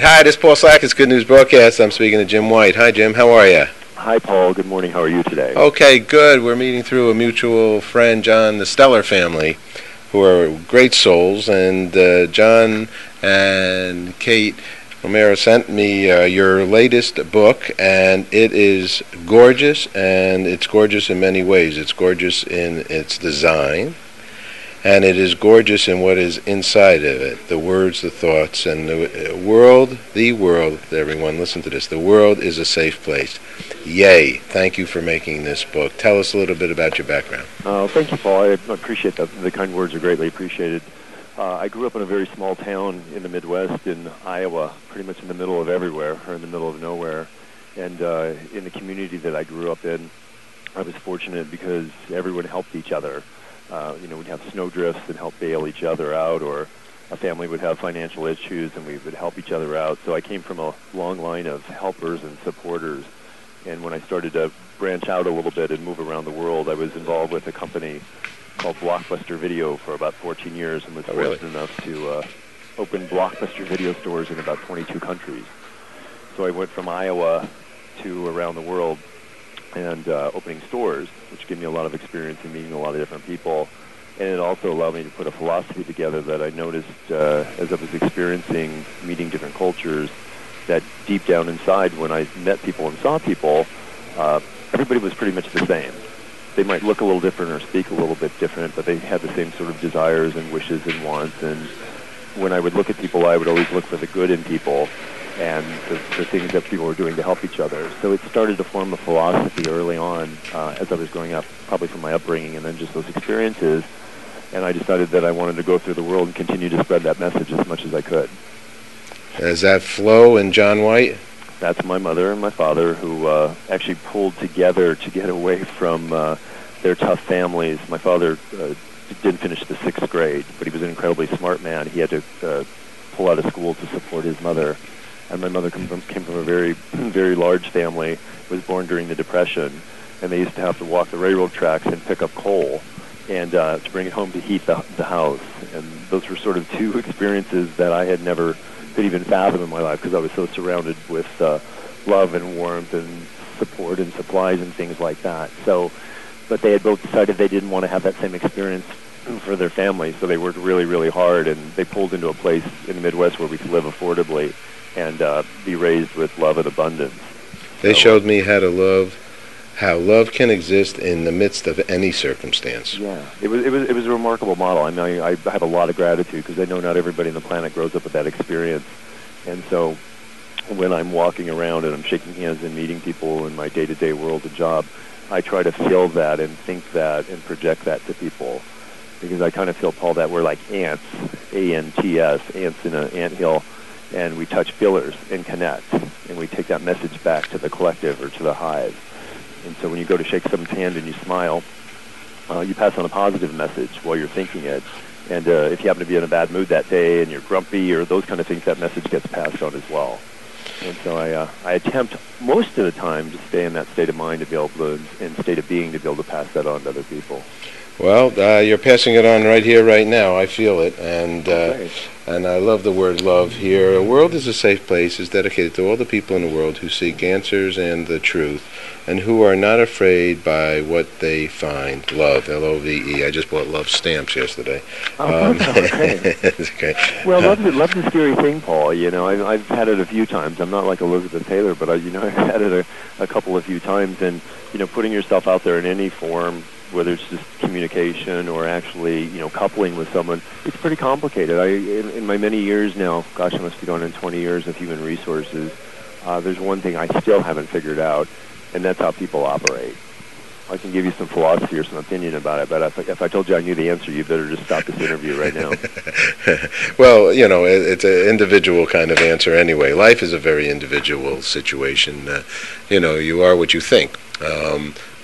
Hi, this is Paul Slack. It's Good News Broadcast. I'm speaking to Jim White. Hi, Jim. How are you? Hi, Paul. Good morning. How are you today? Okay, good. We're meeting through a mutual friend, John, the Stellar family, who are great souls. And John and Kate Romero sent me your latest book, and it is gorgeous, and it's gorgeous in many ways. It's gorgeous in its design, and it is gorgeous in what is inside of it, the words, the thoughts, and the world, everyone, listen to this. The world is a safe place. Yay. Thank you for making this book. Tell us a little bit about your background. Thank you, Paul. I appreciate that. The kind words are greatly appreciated. I grew up in a very small town in the Midwest in Iowa, pretty much in the middle of everywhere, or in the middle of nowhere. And in the community that I grew up in, I was fortunate because everyone helped each other. We'd have snowdrifts and help bail each other out, or a family would have financial issues and we would help each other out. So I came from a long line of helpers and supporters. And when I started to branch out a little bit and move around the world, I was involved with a company called Blockbuster Video for about 14 years and was fortunate enough to open Blockbuster video stores in about 22 countries. So I went from Iowa to around the world and opening stores, which gave me a lot of experience in meeting a lot of different people. And it also allowed me to put a philosophy together that I noticed as I was experiencing meeting different cultures, that deep down inside when I met people and saw people, everybody was pretty much the same. They might look a little different or speak a little bit different, but they had the same sort of desires and wishes and wants. And when I would look at people, I would always look for the good in people and the things that people were doing to help each other. So it started to form a philosophy early on as I was growing up, probably from my upbringing and then just those experiences. And I decided that I wanted to go through the world and continue to spread that message as much as I could. Is that Flo and John White? That's my mother and my father, who actually pulled together to get away from their tough families. My father didn't finish the 6th grade, but he was an incredibly smart man. He had to pull out of school to support his mother. And my mother came from a very, very large family, was born during the Depression, and they used to have to walk the railroad tracks and pick up coal and to bring it home to heat the house. And those were sort of two experiences that I had never could even fathom in my life because I was so surrounded with love and warmth and support and supplies and things like that. So, but they had both decided they didn't want to have that same experience for their family, so they worked really, really hard, and they pulled into a place in the Midwest where we could live affordably and be raised with love and abundance. They showed me how love can exist in the midst of any circumstance. Yeah, it was a remarkable model. I mean, I have a lot of gratitude because I know not everybody on the planet grows up with that experience. And so when I'm walking around and I'm shaking hands and meeting people in my day-to-day world and job, I try to feel that and think that and project that to people. Because I kind of feel, Paul, that we're like ants, A-N-T-S, ants in an anthill, and we touch feelers and connect, and we take that message back to the collective or to the hive. And so when you go to shake someone's hand and you smile, you pass on a positive message while you're thinking it. And if you happen to be in a bad mood that day and you're grumpy or those kind of things, that message gets passed on as well. And so I attempt most of the time to stay in that state of mind to be able to, and state of being to be able to pass that on to other people. Well, you're passing it on right here, right now. I feel it, and I love the word love here. The world is a safe place is dedicated to all the people in the world who seek answers and the truth, and who are not afraid by what they find. Love, L-O-V-E. I just bought love stamps yesterday. Okay. It's okay. Well, love's a scary thing, Paul. You know, I've had it a few times. I'm not like Elizabeth Taylor, but I've had it a few times, and putting yourself out there in any form, whether it's just communication or actually, coupling with someone, it's pretty complicated. In my many years now, gosh, I must be going on 20 years of human resources, there's one thing I still haven't figured out, and that's how people operate. I can give you some philosophy or some opinion about it, but if I told you I knew the answer, you better just stop this interview right now. Well, it's an individual kind of answer anyway. Life is a very individual situation. You are what you think.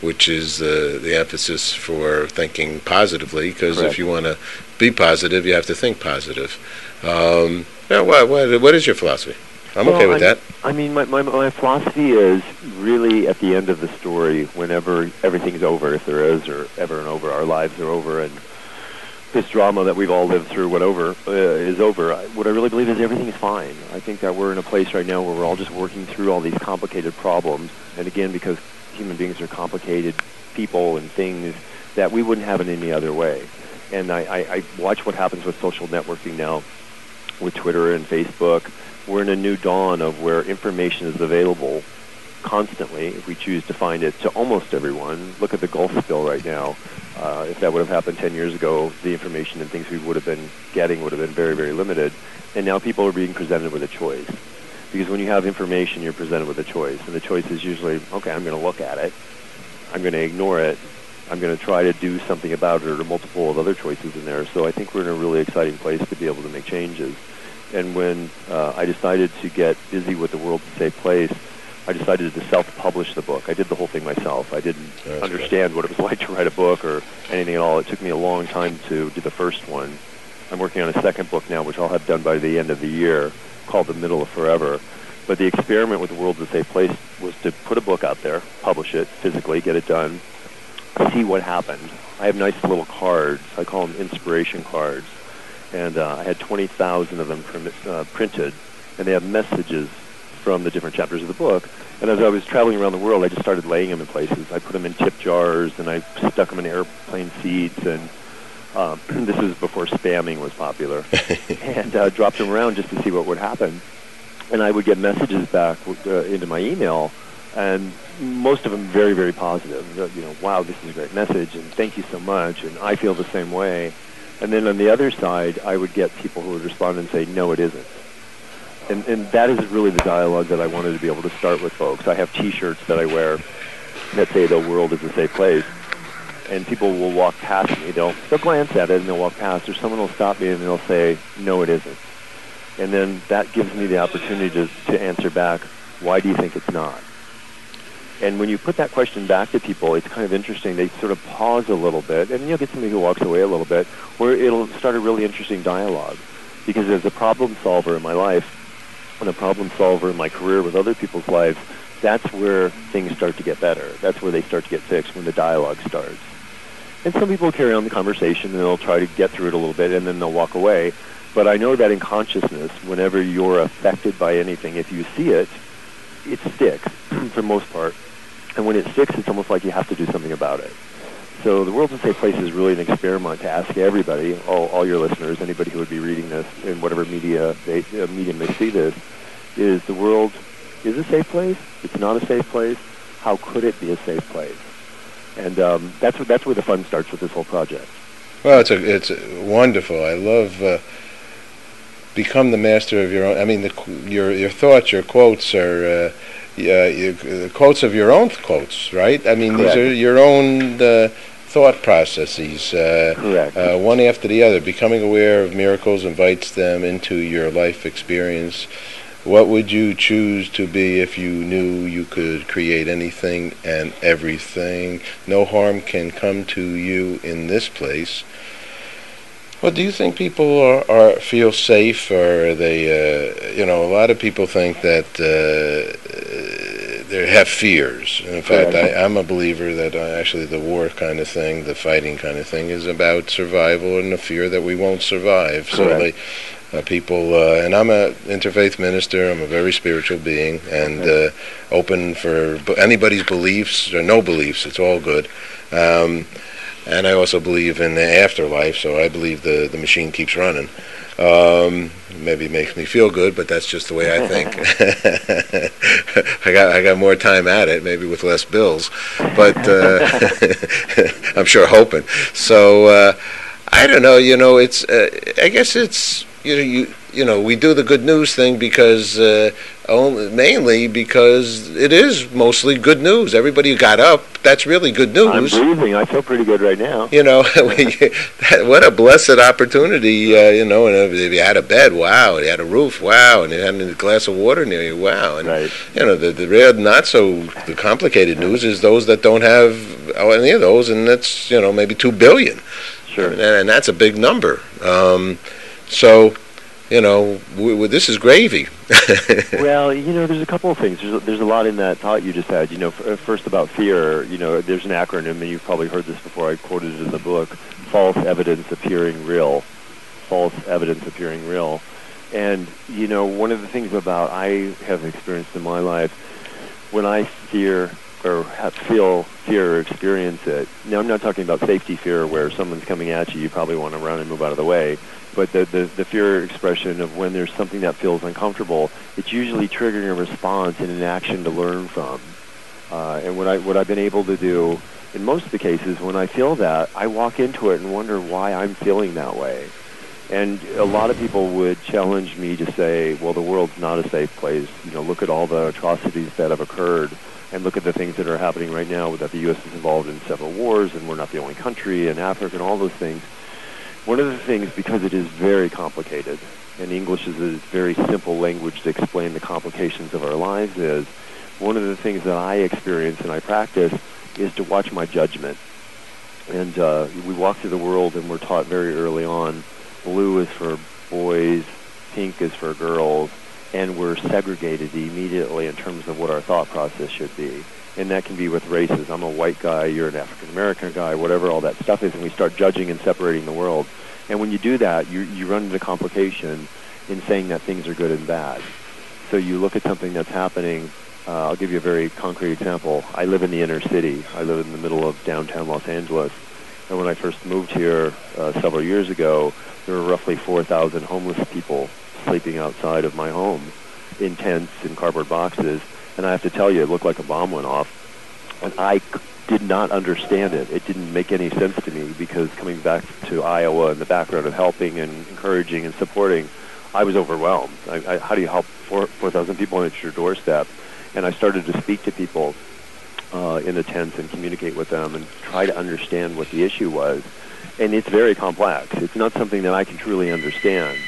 Which is the emphasis for thinking positively, because if you want to be positive, you have to think positive. What is your philosophy? I'm okay with that. I mean, my philosophy is really at the end of the story, whenever everything's over, if there is, or ever and over, our lives are over, and this drama that we've all lived through is over. What I really believe is everything is fine. I think that we're in a place right now where we're all just working through all these complicated problems. And again, because human beings are complicated people and things that we wouldn't have it any other way. And I watch what happens with social networking now, with Twitter and Facebook. We're in a new dawn of where information is available constantly, if we choose to find it, to almost everyone. Look at the Gulf spill right now. If that would have happened 10 years ago, the information and things we would have been getting would have been very, very limited. And now people are being presented with a choice. Because when you have information, you're presented with a choice. And the choice is usually, okay, I'm going to look at it. I'm going to ignore it. I'm going to try to do something about it, or multiple of other choices in there. So I think we're in a really exciting place to be able to make changes. And when I decided to get busy with The World's a Safe Place, I decided to self-publish the book. I did the whole thing myself. I didn't understand what it was like to write a book or anything at all. It took me a long time to do the first one. I'm working on a second book now, which I'll have done by the end of the year, called The Middle of Forever. But the experiment with The World's a Safe Place was to put a book out there, publish it physically, get it done, see what happened. I have nice little cards. I call them inspiration cards. And I had 20,000 of them printed, and they have messages from the different chapters of the book. And as I was traveling around the world, I just started laying them in places. I put them in tip jars, and I stuck them in airplane seats, and this is before spamming was popular, and dropped them around just to see what would happen. And I would get messages back into my email, and most of them very, very positive. Wow, this is a great message, and thank you so much, and I feel the same way. And then on the other side, I would get people who would respond and say, no, it isn't. And that is really the dialogue that I wanted to be able to start with folks. I have T-shirts that I wear that say the world is a safe place. And people will walk past me. They'll glance at it and they'll walk past, or someone will stop me and they'll say, no, it isn't. And then that gives me the opportunity to answer back, why do you think it's not? And when you put that question back to people, it's kind of interesting. They sort of pause a little bit, and you'll get somebody who walks away a little bit, where it'll start a really interesting dialogue. Because as a problem solver in my life, and a problem solver in my career with other people's lives, that's where things start to get better. That's where they start to get fixed, when the dialogue starts. And some people carry on the conversation, and they'll try to get through it a little bit, and then they'll walk away. But I know that in consciousness, whenever you're affected by anything, if you see it, it sticks, for the most part. And when it sticks, it's almost like you have to do something about it. So The World's a Safe Place is really an experiment to ask everybody, all your listeners, anybody who would be reading this in whatever medium they see this, is the world is a safe place? It's not a safe place? How could it be a safe place? And that's where the fun starts with this whole project. Well, it's wonderful. I love become the master of your own. I mean, your thoughts, your quotes are the quotes of your own quotes, right? I mean, Correct. These are your own thought processes, Correct. One after the other. Becoming aware of miracles invites them into your life experience. What would you choose to be if you knew you could create anything and everything? No harm can come to you in this place. Well, do you think people feel safe, or are they, a lot of people think that they have fears. And in fact, I'm a believer that actually the war kind of thing, the fighting kind of thing, is about survival and the fear that we won't survive. Correct. So people, and I'm an interfaith minister, I'm a very spiritual being, and open for anybody's beliefs or no beliefs, it's all good. And I also believe in the afterlife, so I believe the machine keeps running. Maybe it makes me feel good, but that's just the way I think. I got more time at it, maybe with less bills, but I'm sure hoping. So I don't know. It's I guess it's we do the good news thing because mainly because it is mostly good news. Everybody who got up, that's really good news. I'm breathing. I feel pretty good right now. What a blessed opportunity. And if you had a bed, wow. And you had a roof, wow. And you had a glass of water near you, wow. And right. The real, not so the complicated news is those that don't have any of those, and that's maybe 2 billion. Sure. And that's a big number. So, this is gravy. Well, there's a couple of things. There's a lot in that thought you just had. First about fear, there's an acronym, and you've probably heard this before. I quoted it in the book: false evidence appearing real. False evidence appearing real. And, one of the things I have experienced in my life, when I fear or feel fear or experience it, now I'm not talking about safety fear where someone's coming at you probably want to run and move out of the way, but the fear expression of when there's something that feels uncomfortable, it's usually triggering a response and an action to learn from. And what I've been able to do in most of the cases, when I feel that, I walk into it and wonder why I'm feeling that way. And a lot of people would challenge me to say, well, the world's not a safe place. Look at all the atrocities that have occurred, and look at the things that are happening right now, that the U.S. is involved in several wars, and we're not the only country, and Africa, and all those things. One of the things, because it is very complicated, and English is a very simple language to explain the complications of our lives, is one of the things that I experience and I practice is to watch my judgment. And we walk through the world, and we're taught very early on, blue is for boys, pink is for girls, and we're segregated immediately in terms of what our thought process should be. And that can be with races. I'm a white guy, you're an African-American guy, whatever all that stuff is, and we start judging and separating the world. And when you do that, you run into complication in saying that things are good and bad. So you look at something that's happening. I'll give you a very concrete example. I live in the inner city. I live in the middle of downtown Los Angeles. And when I first moved here several years ago, there were roughly 4,000 homeless people sleeping outside of my home in tents and cardboard boxes. And I have to tell you, it looked like a bomb went off. And I did not understand it. It didn't make any sense to me because coming back to Iowa and the background of helping and encouraging and supporting, I was overwhelmed. How do you help 4,000 people at your doorstep? And I started to speak to people in the tents and communicate with them and try to understand what the issue was. And it's very complex. It's not something that I can truly understand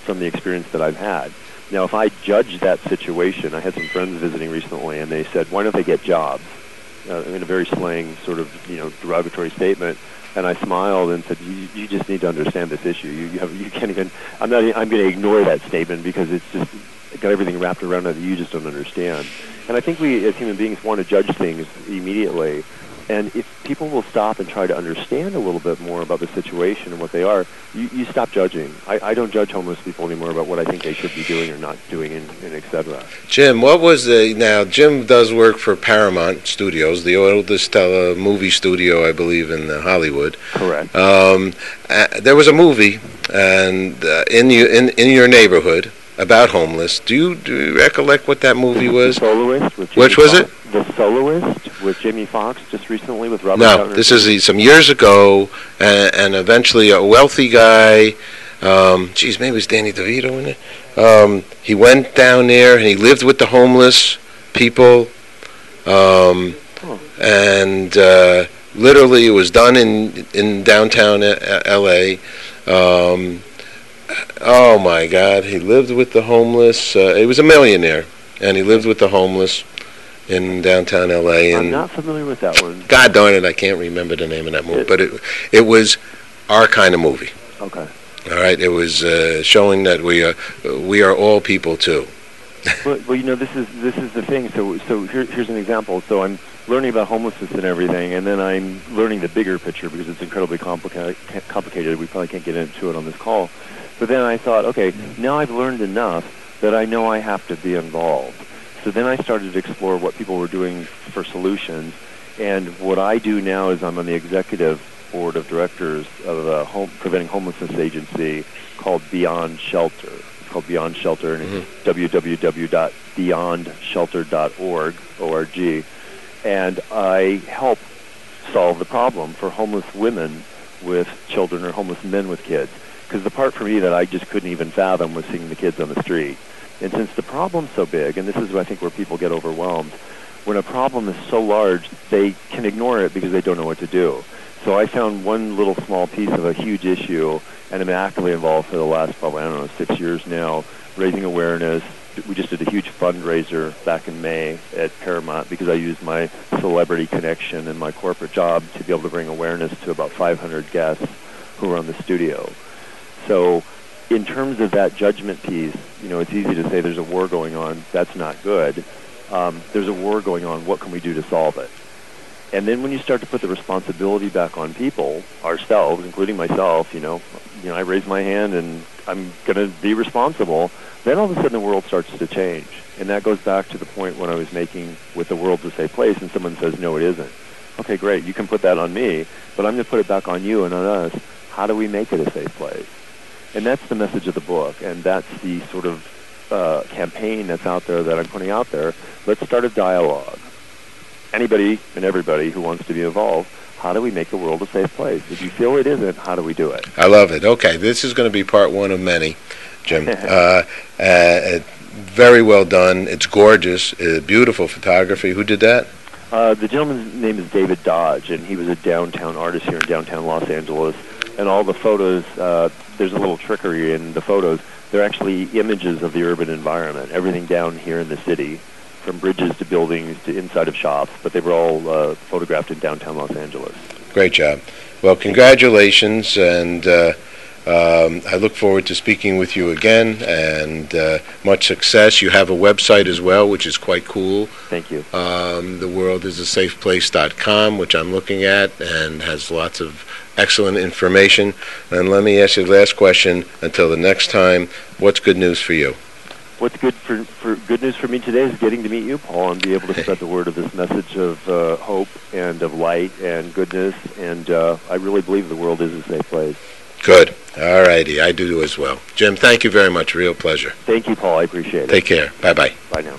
from the experience that I've had. Now, if I judge that situation, I had some friends visiting recently, and they said, why don't they get jobs? In a very slang sort of, derogatory statement. And I smiled and said, you just need to understand this issue. You can't even, I'm going to ignore that statement because it's just got everything wrapped around it that you just don't understand. And I think we, as human beings, want to judge things immediately. And if people will stop and try to understand a little bit more about the situation and what they are, you stop judging. I don't judge homeless people anymore about what I think they should be doing or not doing, and et cetera. Jim, now Jim does work for Paramount Studios, the oldest movie studio, I believe, in Hollywood. Correct. There was a movie and in your neighborhood about homeless. Do you recollect what that movie was? The Soloist with Jamie Which was Foxx. it? The Soloist with Jamie Foxx just recently with Robert No, Downey. this is some years ago, and eventually a wealthy guy, maybe it was Danny DeVito in it. He went down there and he lived with the homeless people, and literally it was done in downtown L.A. Oh my God, he lived with the homeless. He was a millionaire, and he lived with the homeless in downtown L.A. I'm not familiar with that one. God darn it, I can't remember the name of that movie, but it was our kind of movie. Okay. All right, it was showing that we are all people too. Well, this is the thing. So here's an example. So I'm learning about homelessness and everything, and then I'm learning the bigger picture because it's incredibly complicated. We probably can't get into it on this call. But then I thought, okay, now I've learned enough that I know I have to be involved. So then I started to explore what people were doing for solutions. And what I do now is I'm on the executive board of directors of a preventing homelessness agency called Beyond Shelter. It's called Beyond Shelter, and it's www.beyondshelter.org, O-R-G. And I help solve the problem for homeless women with children or homeless men with kids. Because the part for me that I just couldn't even fathom was seeing the kids on the street. And since the problem's so big, and this is, I think, where people get overwhelmed, when a problem is so large, they can ignore it because they don't know what to do. So I found one little small piece of a huge issue, and I'm actively involved for the last probably, 6 years now, raising awareness. We just did a huge fundraiser back in May at Paramount because I used my celebrity connection and my corporate job to be able to bring awareness to about 500 guests who were on the studio. So in terms of that judgment piece, it's easy to say there's a war going on. That's not good. There's a war going on. What can we do to solve it? And then when you start to put the responsibility back on people, ourselves, including myself, I raise my hand and I'm going to be responsible, then all of a sudden the world starts to change. And that goes back to the point when I was making with the world's a safe place, and someone says, no, it isn't. Okay, great, you can put that on me, but I'm going to put it back on you and on us. How do we make it a safe place? And that's the message of the book, and that's the sort of campaign that's out there that I'm putting out there. Let's start a dialogue. Anybody and everybody who wants to be involved, how do we make the world a safe place? If you feel it isn't, how do we do it? I love it. Okay, this is going to be part one of many, Jim. Very well done. It's gorgeous. Beautiful photography. Who did that? The gentleman's name is David Dodge, and he was a downtown artist here in downtown Los Angeles. And all the photos, there's a little trickery in the photos. They're actually images of the urban environment, everything down here in the city, from bridges to buildings to inside of shops, but they were all photographed in downtown Los Angeles. Great job. Well, congratulations, and I look forward to speaking with you again, and much success. You have a website as well, which is quite cool. Thank you. theworldisasafeplace.com, which I'm looking at, and has lots of excellent information. And let me ask you the last question until the next time. What's good news for you? What's good for good news for me today is getting to meet you, Paul, and be able to spread the word of this message of hope and of light and goodness. And I really believe the world is a safe place. Good. All righty. I do as well. Jim, thank you very much. Real pleasure. Thank you, Paul. I appreciate it. Take care. Bye-bye. Bye now.